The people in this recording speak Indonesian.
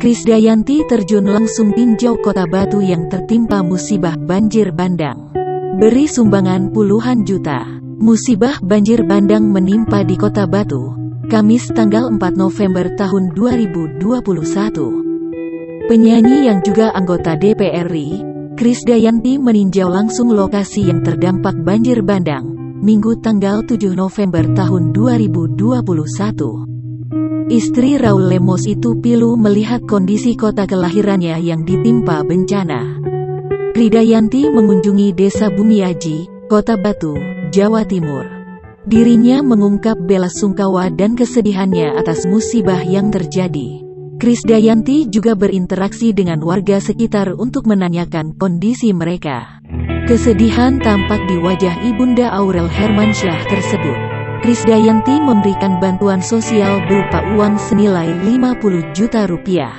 Krisdayanti terjun langsung tinjau Kota Batu yang tertimpa musibah banjir bandang. Beri sumbangan puluhan juta. Musibah banjir bandang menimpa di Kota Batu, Kamis tanggal 4 November tahun 2021. Penyanyi yang juga anggota DPR RI, Krisdayanti meninjau langsung lokasi yang terdampak banjir bandang, Minggu tanggal 7 November tahun 2021. Istri Raul Lemos itu pilu melihat kondisi kota kelahirannya yang ditimpa bencana. Krisdayanti mengunjungi Desa Bumiaji, Kota Batu, Jawa Timur. Dirinya mengungkap bela sungkawa dan kesedihannya atas musibah yang terjadi. Krisdayanti juga berinteraksi dengan warga sekitar untuk menanyakan kondisi mereka. Kesedihan tampak di wajah Ibunda Aurel Hermansyah tersebut. Krisdayanti memberikan bantuan sosial berupa uang senilai 50 juta rupiah.